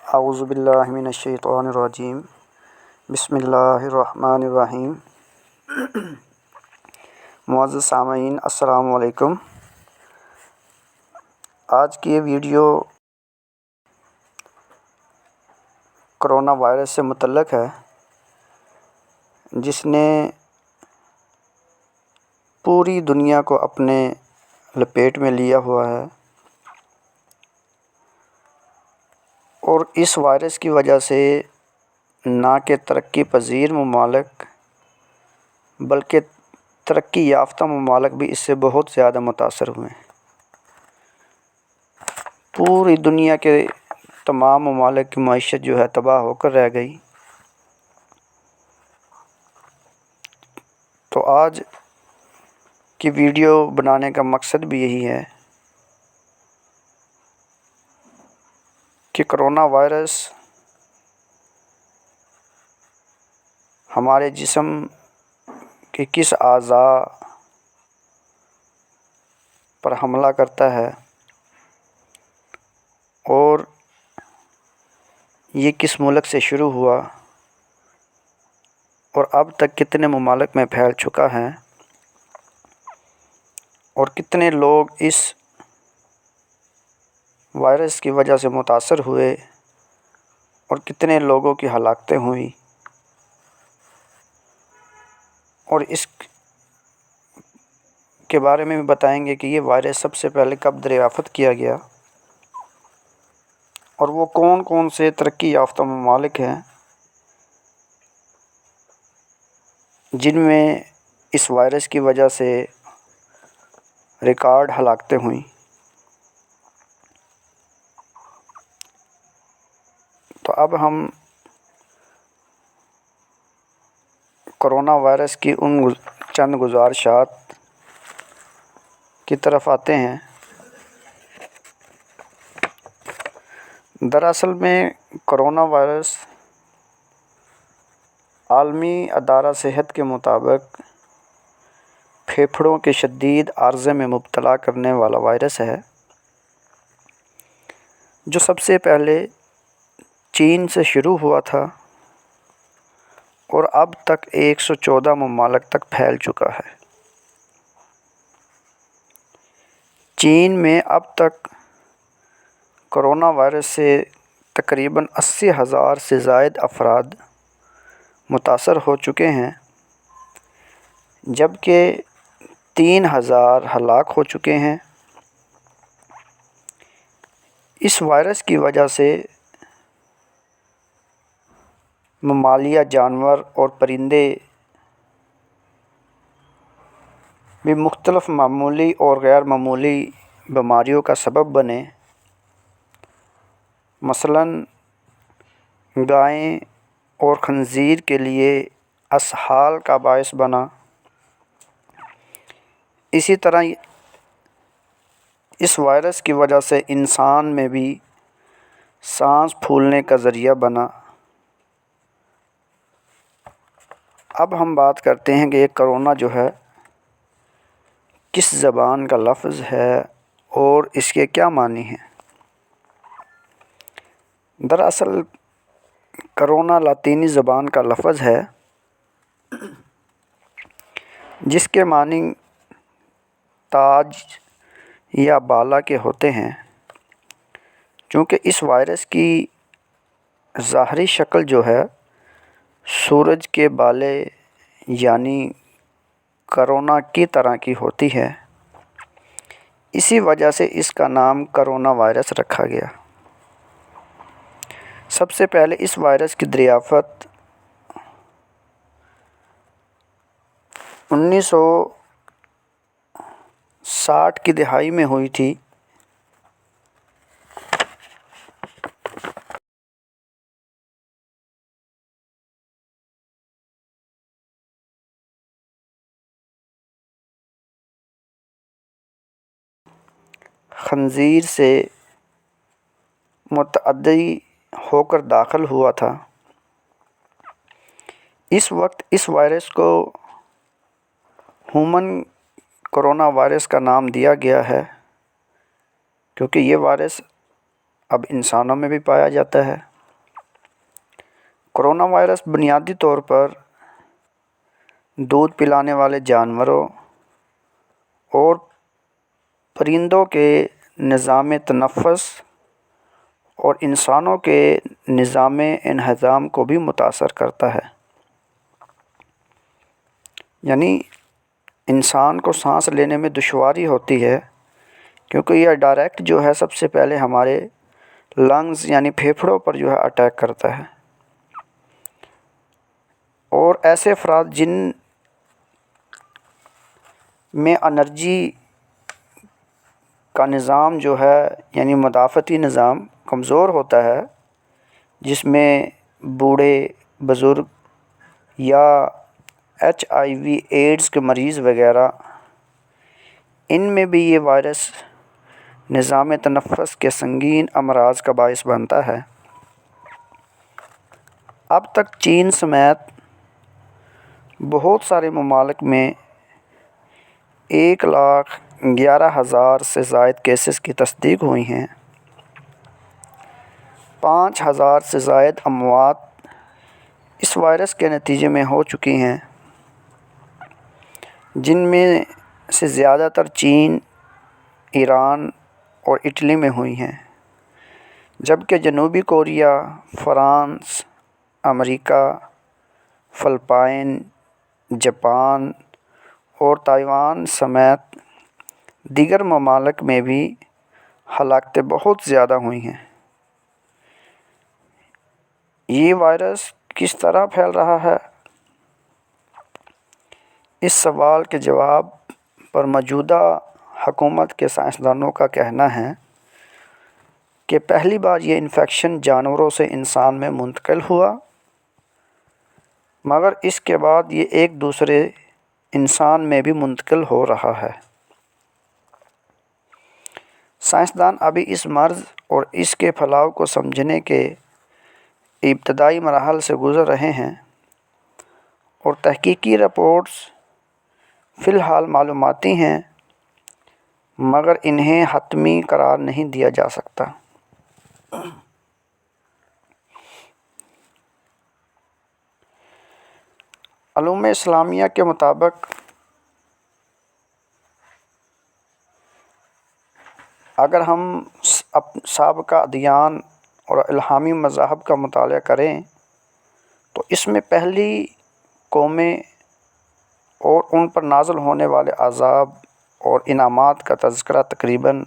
اعوذ باللہ من الشیطان الرجیم بسم اللہ الرحمن الرحیم۔ معزز سامعین السلام علیکم۔ آج کی یہ ویڈیو کرونا وائرس سے متعلق ہے، جس نے پوری دنیا کو اپنے لپیٹ میں لیا ہوا ہے، اور اس وائرس کی وجہ سے نہ کہ ترقی پذیر ممالک بلکہ ترقی یافتہ ممالک بھی اس سے بہت زیادہ متاثر ہوئے ہیں۔ پوری دنیا کے تمام ممالک کی معیشت جو ہے تباہ ہو کر رہ گئی۔ تو آج کی ویڈیو بنانے کا مقصد بھی یہی ہے کہ کرونا وائرس ہمارے جسم کے کس اعضاء پر حملہ کرتا ہے اور یہ کس ملک سے شروع ہوا اور اب تک کتنے ممالک میں پھیل چکا ہے، اور کتنے لوگ اس وائرس کی وجہ سے متاثر ہوئے اور کتنے لوگوں کی ہلاکتیں ہوئیں، اور اس کے بارے میں بھی بتائیں گے کہ یہ وائرس سب سے پہلے کب دریافت کیا گیا اور وہ کون کون سے ترقی یافتہ ممالک ہیں جن میں اس وائرس کی وجہ سے ریکارڈ ہلاکتیں ہوئیں۔ تو اب ہم کرونا وائرس کی ان چند گزارشات کی طرف آتے ہیں۔ دراصل میں کرونا وائرس عالمی ادارہ صحت کے مطابق پھیپھڑوں کے شدید عارضے میں مبتلا کرنے والا وائرس ہے، جو سب سے پہلے چین سے شروع ہوا تھا اور اب تک 114 ممالک تک پھیل چکا ہے۔ چین میں اب تک کرونا وائرس سے تقریباً 80,000 سے زائد افراد متاثر ہو چکے ہیں، جبکہ 3,000 ہلاک ہو چکے ہیں۔ اس وائرس کی وجہ سے ممالیہ جانور اور پرندے بھی مختلف معمولی اور غیر معمولی بیماریوں کا سبب بنے۔ مثلاً گائیں اور خنزیر کے لیے اسہال کا باعث بنا۔ اسی طرح اس وائرس کی وجہ سے انسان میں بھی سانس پھولنے کا ذریعہ بنا۔ اب ہم بات کرتے ہیں کہ یہ کرونا جو ہے کس زبان کا لفظ ہے اور اس کے کیا معنی ہیں۔ دراصل کرونا لاطینی زبان کا لفظ ہے، جس کے معنی تاج یا بالا کے ہوتے ہیں۔ چونکہ اس وائرس کی ظاہری شکل جو ہے سورج کے بالے یعنی کرونا کی طرح کی ہوتی ہے، اسی وجہ سے اس کا نام کرونا وائرس رکھا گیا۔ سب سے پہلے اس وائرس کی دریافت 1960 کی دہائی میں ہوئی تھی۔ خنزیر سے متعدی ہو کر داخل ہوا تھا۔ اس وقت اس وائرس کو ہیومن کرونا وائرس کا نام دیا گیا ہے، کیونکہ یہ وائرس اب انسانوں میں بھی پایا جاتا ہے۔ کرونا وائرس بنیادی طور پر دودھ پلانے والے جانوروں اور پرندوں کے نظام تنفس اور انسانوں کے نظام انہضام کو بھی متاثر کرتا ہے۔ یعنی انسان کو سانس لینے میں دشواری ہوتی ہے، کیونکہ یہ ڈائریکٹ جو ہے سب سے پہلے ہمارے لنگز یعنی پھیپھڑوں پر جو ہے اٹیک کرتا ہے۔ اور ایسے افراد جن میں انرجی کا نظام جو ہے یعنی مدافعتی نظام کمزور ہوتا ہے، جس میں بوڑھے، بزرگ یا HIV ایڈز کے مریض وغیرہ، ان میں بھی یہ وائرس نظام تنفس کے سنگین امراض کا باعث بنتا ہے۔ اب تک چین سمیت بہت سارے ممالک میں 1,11,000 سے زائد کیسز کی تصدیق ہوئی ہیں۔ 5,000 سے زائد اموات اس وائرس کے نتیجے میں ہو چکی ہیں، جن میں سے زیادہ تر چین، ایران اور اٹلی میں ہوئی ہیں، جبکہ جنوبی کوریا، فرانس، امریکہ، فلپائن، جاپان اور تائیوان سمیت دیگر ممالک میں بھی ہلاکتیں بہت زیادہ ہوئی ہیں۔ یہ وائرس کس طرح پھیل رہا ہے؟ اس سوال کے جواب پر موجودہ حکومت کے سائنسدانوں کا کہنا ہے کہ پہلی بار یہ انفیکشن جانوروں سے انسان میں منتقل ہوا، مگر اس کے بعد یہ ایک دوسرے انسان میں بھی منتقل ہو رہا ہے۔ سائنسدان ابھی اس مرض اور اس کے پھیلاؤ کو سمجھنے کے ابتدائی مراحل سے گزر رہے ہیں، اور تحقیقی رپورٹس فی الحال معلوماتی ہیں، مگر انہیں حتمی قرار نہیں دیا جا سکتا۔ علوم اسلامیہ کے مطابق اگر ہم سابقہ ادیان اور الہامی مذاہب کا مطالعہ کریں تو اس میں پہلی قومیں اور ان پر نازل ہونے والے عذاب اور انعامات کا تذکرہ تقریباً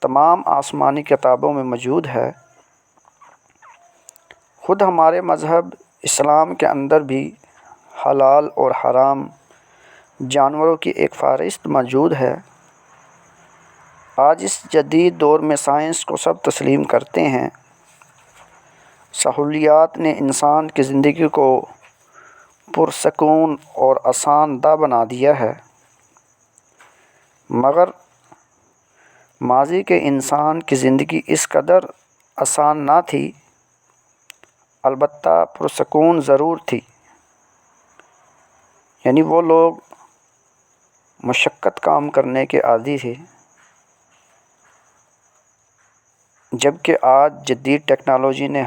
تمام آسمانی کتابوں میں موجود ہے۔ خود ہمارے مذہب اسلام کے اندر بھی حلال اور حرام جانوروں کی ایک فہرست موجود ہے۔ آج اس جدید دور میں سائنس کو سب تسلیم کرتے ہیں۔ سہولیات نے انسان کی زندگی کو پرسکون اور آسان دہ بنا دیا ہے، مگر ماضی کے انسان کی زندگی اس قدر آسان نہ تھی، البتہ پرسکون ضرور تھی۔ یعنی وہ لوگ مشقت کام کرنے کے عادی تھے، جبکہ آج جدید ٹیکنالوجی نے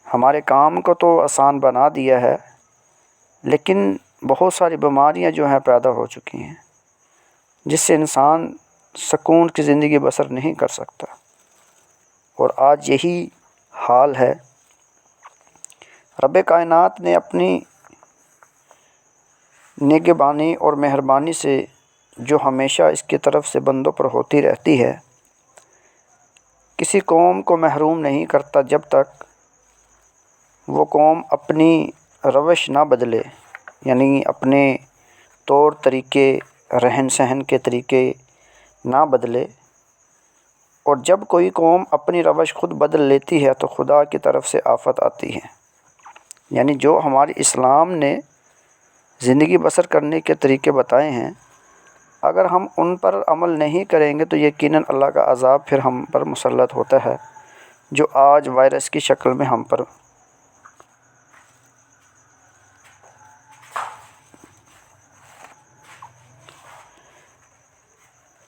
ہمارے کام کو تو آسان بنا دیا ہے، لیکن بہت ساری بیماریاں جو ہیں پیدا ہو چکی ہیں، جس سے انسان سکون کی زندگی بسر نہیں کر سکتا، اور آج یہی حال ہے۔ رب کائنات نے اپنی نگہبانی اور مہربانی سے جو ہمیشہ اس کی طرف سے بندوں پر ہوتی رہتی ہے، کسی قوم کو محروم نہیں کرتا جب تک وہ قوم اپنی روش نہ بدلے، یعنی اپنے طور طریقے، رہن سہن کے طریقے نہ بدلے۔ اور جب کوئی قوم اپنی روش خود بدل لیتی ہے تو خدا کی طرف سے آفت آتی ہے۔ یعنی جو ہمارے اسلام نے زندگی بسر کرنے کے طریقے بتائے ہیں، اگر ہم ان پر عمل نہیں کریں گے تو یقیناً اللہ کا عذاب پھر ہم پر مسلط ہوتا ہے، جو آج وائرس کی شکل میں ہم پر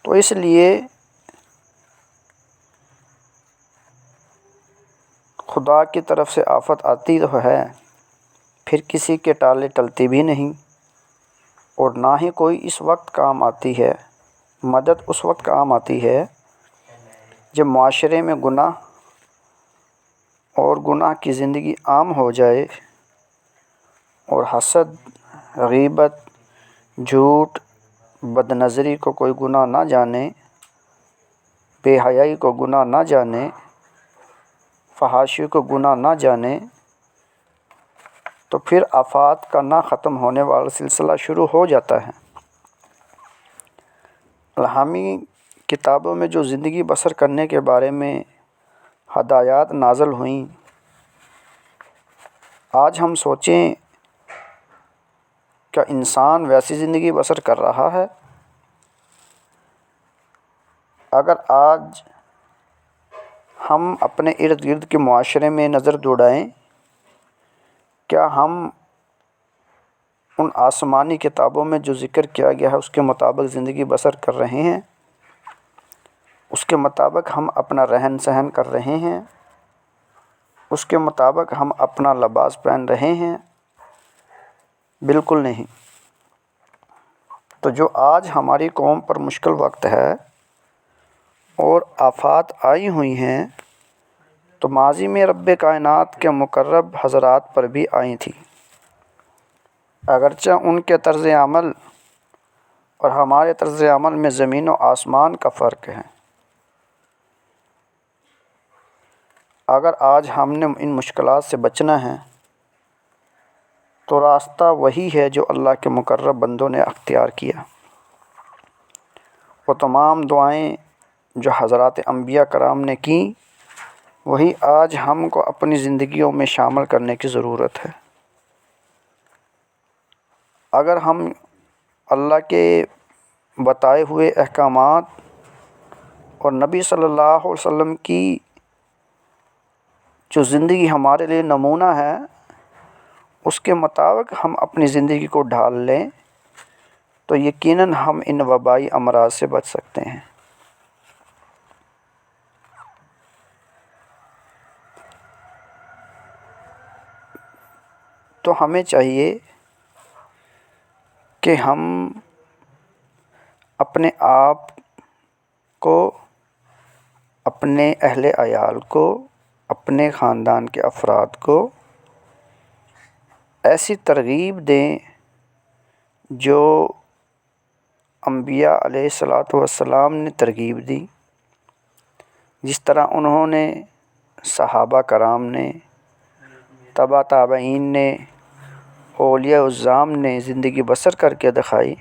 تو اس لیے خدا کی طرف سے آفت آتی تو ہے، پھر کسی کے ٹالے ٹلتی بھی نہیں، اور نہ ہی کوئی اس وقت کام آتی ہے، مدد اس وقت کام آتی ہے جب معاشرے میں گناہ اور گناہ کی زندگی عام ہو جائے، اور حسد، غیبت، جھوٹ، بد نظری کو کوئی گناہ نہ جانے، بے حیائی کو گناہ نہ جانے، فحاشی کو گناہ نہ جانے، تو پھر آفات کا نہ ختم ہونے والا سلسلہ شروع ہو جاتا ہے۔ الہامی کتابوں میں جو زندگی بسر کرنے کے بارے میں ہدایات نازل ہوئیں، آج ہم سوچیں کیا انسان ویسی زندگی بسر کر رہا ہے؟ اگر آج ہم اپنے ارد گرد کے معاشرے میں نظر دوڑائیں، کیا ہم ان آسمانی کتابوں میں جو ذکر کیا گیا ہے اس کے مطابق زندگی بسر کر رہے ہیں؟ اس کے مطابق ہم اپنا رہن سہن کر رہے ہیں؟ اس کے مطابق ہم اپنا لباس پہن رہے ہیں؟ بالکل نہیں۔ تو جو آج ہماری قوم پر مشکل وقت ہے اور آفات آئی ہوئی ہیں، تو ماضی میں رب کائنات کے مقرب حضرات پر بھی آئی تھیں، اگرچہ ان کے طرز عمل اور ہمارے طرز عمل میں زمین و آسمان کا فرق ہے۔ اگر آج ہم نے ان مشکلات سے بچنا ہے تو راستہ وہی ہے جو اللہ کے مقرب بندوں نے اختیار کیا۔ وہ تمام دعائیں جو حضرات انبیاء کرام نے کیں، وہی آج ہم کو اپنی زندگیوں میں شامل کرنے کی ضرورت ہے۔ اگر ہم اللہ کے بتائے ہوئے احکامات اور نبی صلی اللہ علیہ وسلم کی جو زندگی ہمارے لیے نمونہ ہے، اس کے مطابق ہم اپنی زندگی کو ڈھال لیں تو یقیناً ہم ان وبائی امراض سے بچ سکتے ہیں۔ تو ہمیں چاہیے کہ ہم اپنے آپ کو، اپنے اہل عیال کو، اپنے خاندان کے افراد کو ایسی ترغیب دیں جو انبیاء علیہ الصلاۃ والسلام نے ترغیب دی، جس طرح انہوں نے، صحابہ کرام نے، تبع تابعین نے، اولیاء العظام نے زندگی بسر کر کے دکھائی۔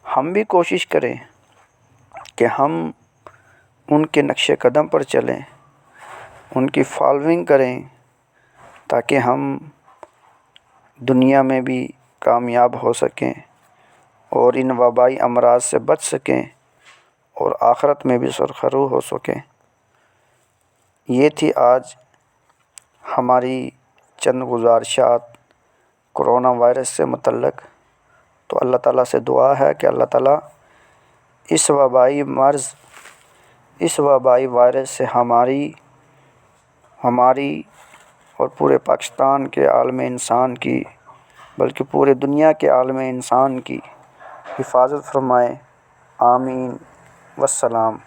ہم بھی کوشش کریں کہ ہم ان کے نقش قدم پر چلیں، ان کی فالوئنگ کریں، تاکہ ہم دنیا میں بھی کامیاب ہو سکیں اور ان وبائی امراض سے بچ سکیں اور آخرت میں بھی سرخرو ہو سکیں۔ یہ تھی آج ہماری چند گزارشات کرونا وائرس سے متعلق۔ تو اللہ تعالیٰ سے دعا ہے کہ اللہ تعالیٰ اس وبائی مرض، اس وبائی وائرس سے ہماری اور پورے پاکستان کے عالم انسان کی، بلکہ پورے دنیا کے عالم انسان کی حفاظت فرمائے۔ آمین والسلام۔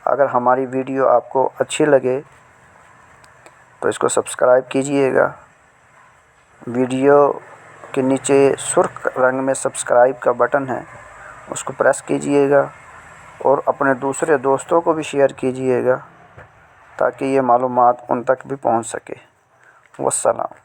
اگر ہماری ویڈیو آپ کو اچھی لگے تو اس کو سبسکرائب کیجئے گا۔ ویڈیو کے نیچے سرخ رنگ میں سبسکرائب کا بٹن ہے، اس کو پریس کیجئے گا اور اپنے دوسرے دوستوں کو بھی شیئر کیجئے گا تاکہ یہ معلومات ان تک بھی پہنچ سکے۔ والسلام۔